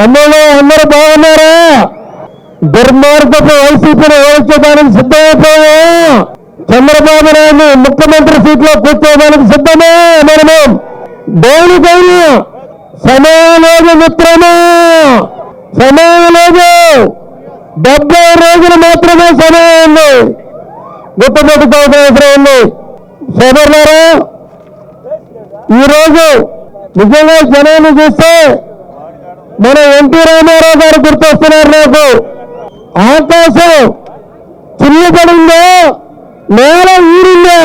తమ్ముళ్ళు అందరూ బాగున్నారా? దుర్మార్గపు వైసీపీని ఓడించడానికి సిద్ధమైపోయాం. చంద్రబాబు నాయుడు ముఖ్యమంత్రి సీట్లో కూర్చోవడానికి సిద్ధమే. మనము దేనికైనా సమయం లేదు మిత్రమా, సమయం లేదు. 70 రోజులు మాత్రమే సమయం ఉంది. గుర్తుపెట్టుకోవాల్సిన అవసరం ఉంది. సోదరులారా, ఈరోజు నిజంగా జనాన్ని చూస్తే మన ఎన్టీ రామారావు గారు గుర్తొస్తున్నారు. నాకు ఆకాశం చిల్లుపడిందో నేల ఊరిందా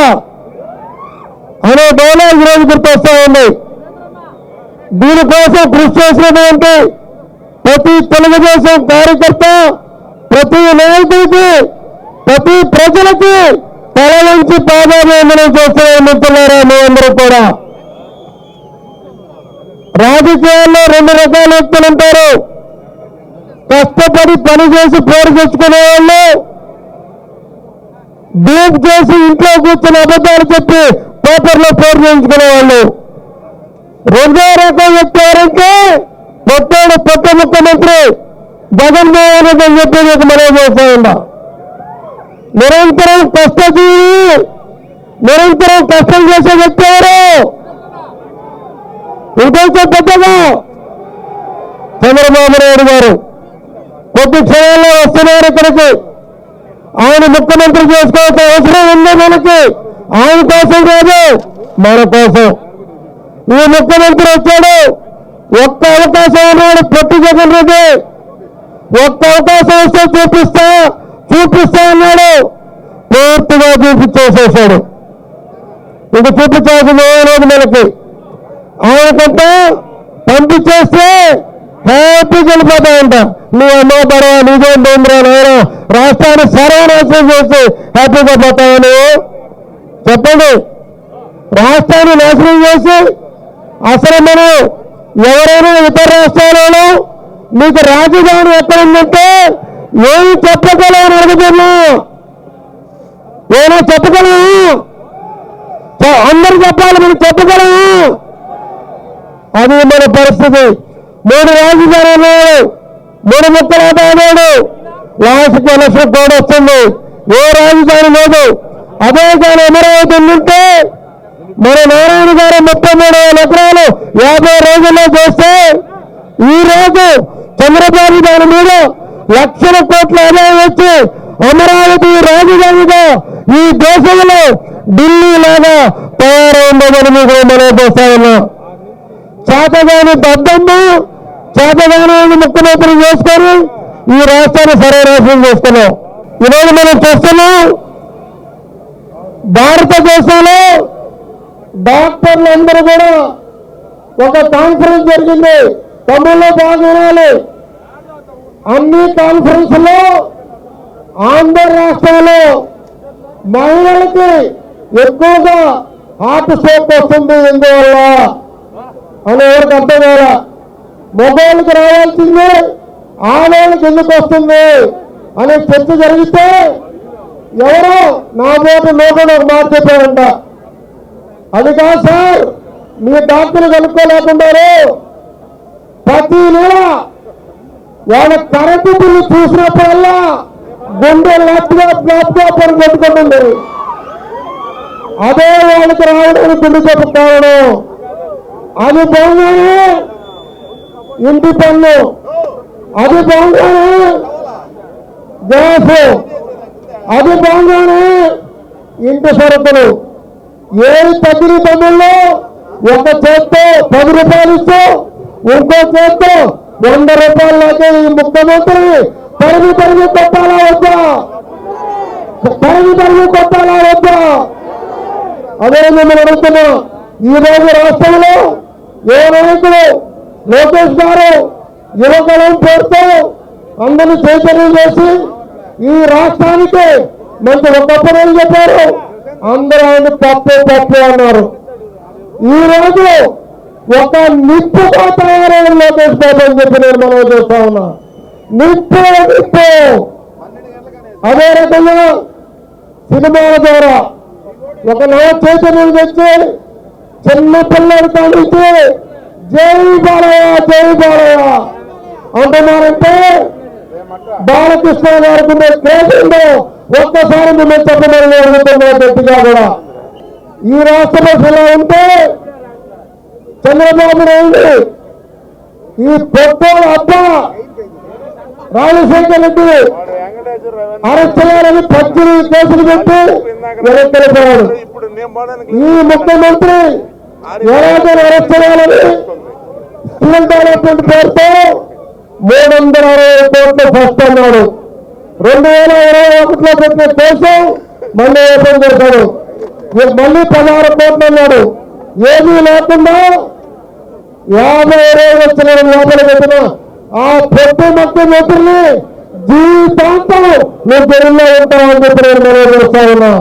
అనే డైలాగ్ ఈరోజు గుర్తొస్తా ఉంది. దీనికోసం కృషి చేసినటువంటి ప్రతి తెలుగుదేశం కార్యకర్త, ప్రతి నాయకుడికి, ప్రతి ప్రజలకి తల నుంచి పాదాభివందనం చేస్తున్న మిత్రులారా, మీ అందరూ కూడా రాజకీయాల్లో 2 రకాల వ్యక్తులు ఉంటారు. కష్టపడి పని చేసి పేరు తెచ్చుకునే వాళ్ళు, డీప్ చేసి ఇంట్లో కూర్చొని అబద్ధాలు చెప్పి పేపర్లో పేరు చేయించుకునే వాళ్ళు. 2వ రకం వ్యక్తి ఎవరంటే పొట్ట ముఖ్యమంత్రి జగన్మోహన్ రెడ్డి అని చెప్పి మీకు మనవి చేస్తా ఉన్నా. నిరంతరం కష్టజీవి, నిరంతరం కష్టం చేసే వ్యక్తి ఎవరు? ఇంకొంచెం పెద్దగా చంద్రబాబు నాయుడు గారు కొద్ది క్షణాల్లో వస్తున్నారు ఇక్కడికి. ఆయన ముఖ్యమంత్రి చేసుకోవాల్సిన అవసరం ఉంది మనకి. ఆయన కోసం కాదు, మన కోసం. ఈ ముఖ్యమంత్రి వచ్చాడు, ఒక్క అవకాశం అన్నాడు పొట్టి జగన్ రెడ్డి. ఒక్క అవకాశం వస్తే చూపిస్తా అన్నాడు. పూర్తిగా చూపించేసేసాడు. ఇంక చూపించాల్సింది ఏమలేదు మనకి. ఆయనకంటే పంపించేస్తే హ్యాపీగా వెళ్ళిపోతాయంట. నీ అమ్మ పడవ నిజం బొమ్మరా నాయన, రాష్ట్రాన్ని సర్వనాశనం చేసి హ్యాపీగా పోతావా నువ్వు? చెప్పండి. రాష్ట్రాన్ని నాశనం చేసి అసలు మనం ఎవరైనా ఇతర రాష్ట్రాలలో మీకు రాజధాని ఎక్కడుందంటే ఏమి చెప్పగలమని అడుగుతున్నా. ఏమైనా చెప్పగలము? అందరూ చెప్పాలి, మనం చెప్పగలము. అది మన పరిస్థితి. 3 రాజధానులు అన్నాడు, 3 ముక్కలు అన్నాడు. లాస్ట్కి ఎలక్షన్ కోడ్ వస్తుంది, ఏ రాజధాని లేదు. అదే కానీ అమరావతి ఉంటే మన నారాయణ గారు 33,000 ఎకరాలు 50 రోజుల్లో చేస్తే ఈ రోజు చంద్రబాబు దాని మీద లక్షల కోట్ల ఆదాయం వచ్చి అమరావతి రాజధానిగా ఈ దేశంలో ఢిల్లీ లాగా తయారైందని మీకు మనం చేస్తా ఉన్నాం. చేతగాని దద్దమ్మ, చేతగాని ముఖ్యమంత్రి చేసుకొని ఈ రాష్ట్రాన్ని సర్వనాశనం చేసుకున్నాం. ఈరోజు మనం చూస్తున్నాం, భారతదేశంలో డాక్టర్లందరూ కూడా ఒక కాన్ఫరెన్స్ జరిగింది. తమిళలో బాగున్నాలి. అన్ని కాన్ఫరెన్స్ లో ఆంధ్ర రాష్ట్రంలో మహిళలకి ఎక్కువగా హార్ట్ స్ట్రోక్ వస్తుంది. ఎందువల్ల అని ఎవరికి అర్థం కాల. మొబైల్కి రావాల్సింది ఆడవాళ్ళకి ఎందుకు వస్తుంది అనే చర్చ జరిగితే ఎవరో నా బోటు లోపల ఒక మాట చెప్పారంట. అది కాదు సార్, మీ డాక్టర్లు కనుక్కోలేకున్నారు. ప్రతి నెల వాళ్ళ కరెంటు బిల్లు చూసినప్పుడల్లా గుండె ల్యాప్టాప్ అని కొట్టుకుంటుంది. అదే వాళ్ళకి రావడానికి గుండె చెప్పు కావడం. అది బాగానే ఇంటి పన్ను, అది బాగానే గ్యాస్, అది బాగానే ఇంటి సరుకులు. ఏది తగ్గిన తమ్ముళ్ళు ఒక చేత్తో 10 రూపాయలు ఇస్తూ ఇంకో చేత్తో 100 రూపాయలకే ఈ ముఖ్యమంత్రి తరిగి కొట్టాలా వద్దా? తరిగి కొట్టాలా వద్దా? అదే మిమ్మల్ని అడుగుతున్నాం. ఈ రోజు రాష్ట్రంలో ఏ నాయకుడు లోకేష్ గారు యువకులం పేరుతో అందరినీ చైతన్యం చేసి ఈ రాష్ట్రానికి మంచి ఒకప్పుడు ఏం చెప్పారు, అందరూ ఆయన పప్పు అన్నారు. ఈ రోజు ఒక నిప్పుగా తయారైన లోకేష్ బాబు అని చెప్పి నేను మనం చూస్తా ఉన్నా. నిప్పు. అదే రకంగా సినిమాల ద్వారా ఒక నవ చైతన్యం తెచ్చి చిన్న పిల్లల కానించి జై బాలయ్య అంటున్నారంటే బాలకృష్ణ గారికి ఉండే కేసుల్లో ఒక్కసారి మిమ్మల్ని చెప్పమని అడుగుతున్నారు గట్టిగా కూడా. ఈ రాష్ట్ర ప్రజలు ఉంటే చంద్రబాబు నాయుడు ఈ పొట్టోడు అబ్బ రాజశేఖర్ రెడ్డి అరెస్ట్ చేయాలని 18 కేసులు పెట్టి వెనక్కిపోయాడు. ఈ ముఖ్యమంత్రి ఎవరైతే అరెస్ట్ చేయాలని స్కిల్ డెవలప్మెంట్ పేరుతో 360 కోట్లు ఫస్ట్ అన్నాడు. 2021లో పెట్టిన కేసు మళ్ళీ ఓపెన్ చేశాడు. మళ్ళీ 16 కోట్లు అన్నాడు. ఏమీ లేకుండా 50 రోజులు వచ్చిన లోపల పెట్టిన ఆ పొట్టు ముఖ్యమంత్రిని జీవితాంతం నువ్వు జైల్లో ఉంటావని చెప్పి నేను మనం చేస్తా ఉన్నా.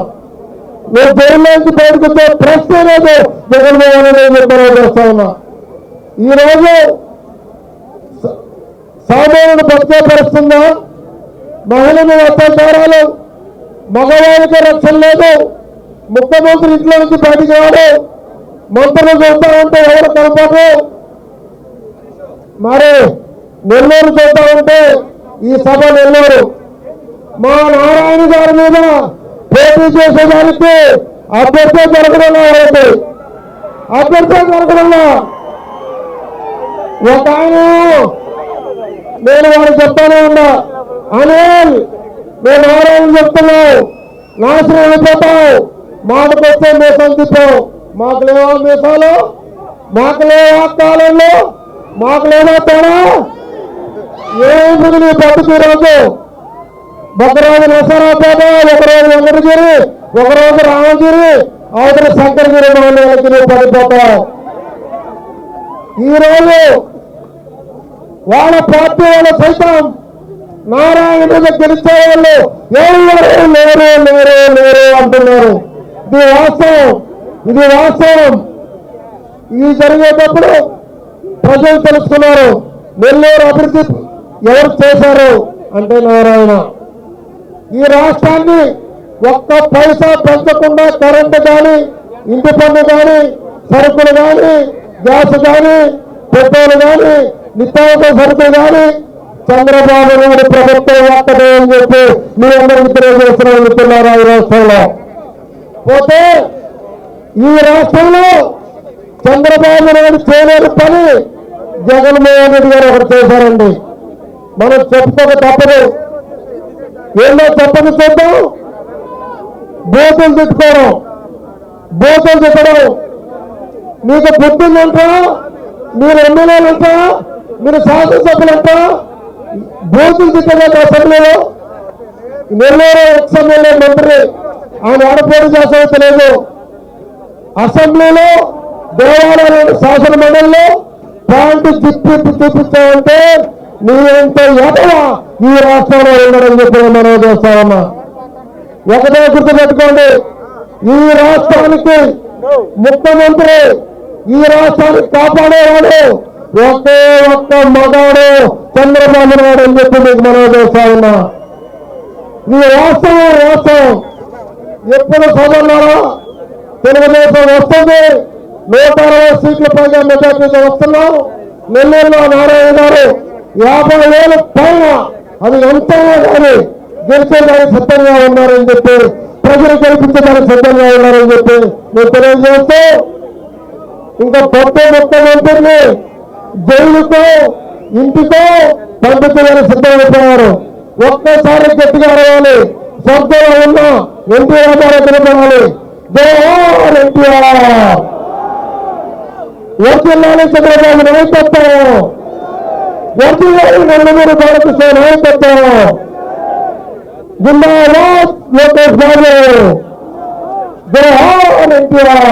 నువ్వు జైల్లోంచి బయటకు వచ్చే ప్రశ్న లేదు జగన్మోహన్ రెడ్డి మనం చేస్తా ఉన్నా. ఈరోజు సామాన్యుడు బతికే పరిస్థితుందా? మహిళలు అత్యాచారాలు, మగవాళ్ళకి రక్షణ లేదు. ముఖ్యమంత్రి ఇంట్లో నుంచి బయటికి రాడు. మంత్రులు చూస్తా ఉంటే ఎవరు కనపడరు. మరి నెల్లూరు చూస్తా ఉంటే ఈ సభ నెల్లూరు మా నారాయణ గారి మీద పోటీ చేసేదానికి అభ్యర్థి జరగడంలో అభ్యర్థి జరగడంలో ఒక ఆయన నేను వాడు చెప్తానే ఉన్నా, అనిల్ నేను నారాయణ చెప్తున్నావు, నాశనం అయిపోతావు, మాటకొస్తే మీసాలు తిప్పావు. మాకు లేవా మీసాలు? మాకు లేవా కాలంలో? మాకు లేదా తేడా? ఏముంది నీ బతుకు? రోజు ఒకరోజు నరసరావుపేట, ఒకరోజు వెంకటగిరి, ఒకరోజు రామగిరి, అవతల శంకరగిరి మండలానికి నువ్వు పడిపోతావు. ఈరోజు వాళ్ళ పార్టీ వాళ్ళు సైతం నారాయణ మీద గెలిచే వాళ్ళు ఎవరు లేరు అంటున్నారు. ఇది వాస్తవం, ఇది వాస్తవం. ఇది జరిగేటప్పుడు ప్రజలు తెలుసుకున్నారు నెల్లూరు అభివృద్ధి ఎవరు చేశారు అంటే నారాయణ. ఈ రాష్ట్రాన్ని ఒక్క పైసా పెంచకుండా కరెంటు కానీ, ఇంటి పన్ను కానీ, సరుకులు కానీ, గ్యాస్ కానీ, పెట్రోల్ కానీ, నిత్యావసర సరుకులు కానీ చంద్రబాబు నాయుడు ప్రభుత్వం ఒక్కటే అని చెప్పి మీ అందరికీ తెలియజేస్తున్నారు. ఈ రాష్ట్రంలో పోతే ఈ రాష్ట్రంలో చంద్రబాబు నాయుడు చేయలేని పని జగన్మోహన్ రెడ్డి గారు ఒకటి చేశారండి. మనం చెప్పుకోక తప్పదు. ఏందో చెప్పని చూద్దాం. బూతులు తిట్టుకోవడం, బూతులు తిట్టడం. మీకు బుద్ధిందంటా, మీరు ఎమ్మెల్యేలంటా, మీరు శాసనసభ్యులంటా బూతులు తిట్టలేదు. అసెంబ్లీలో నెల్లూరు ఎక్స్ఎమ్మెల్యే మంత్రి ఆయన ఆడపోటీ చేస్తారో తెలియదు. అసెంబ్లీలో దేవాలయాల శాసన మండలిలో పాయింట్ చూపిస్తామంటే నీ ఎంత ఎదవ ఈ రాష్ట్రంలో ఉండడం చెప్పి మనం చేస్తా ఉన్నా. ఒకటే గుర్తుపెట్టుకోండి, ఈ రాష్ట్రానికి ముఖ్యమంత్రి, ఈ రాష్ట్రాన్ని కాపాడేవాడు ఒకే ఒక్క మగాడు చంద్రబాబు నాయుడు అని చెప్పి మీకు మనం చేస్తా ఉన్నా. ఈ వాస్తవం ఎప్పుడు సోదరులారా తెలుగుదేశం వస్తుంది. 160 సీట్ల పైగా మెజార్టీతో వస్తున్నాం. నెల్లూరులో నారాయణ గారు 50,000 పైన అది ఎంతైనా కానీ గెలిచేదానికి సిద్ధంగా ఉన్నారని చెప్పి, ప్రజలు గెలిపించడానికి సిద్ధంగా ఉన్నారని చెప్పి నేను తెలియజేస్తూ, ఇంకా కొత్త ముఖ్యమంత్రిని జైలుకో ఇంటికో పంపించడానికి సిద్ధమైపోయారు. ఒక్కసారి గట్టిగా అడగాలి, స్వర్గంలో ఉన్న ఎన్టీఆర్ గారు నిలబడాలి. జోహార్ ఎన్టీఆర్, వర్జిల్లాలి చంద్రబాబు నాయకత్వం, వర్జిల్లాలి నందమూరి బాలకృష్ణ నాయకత్వం, జిందాబాద్ లోకేష్ బాబు, జోహార్ ఎన్టీఆర్.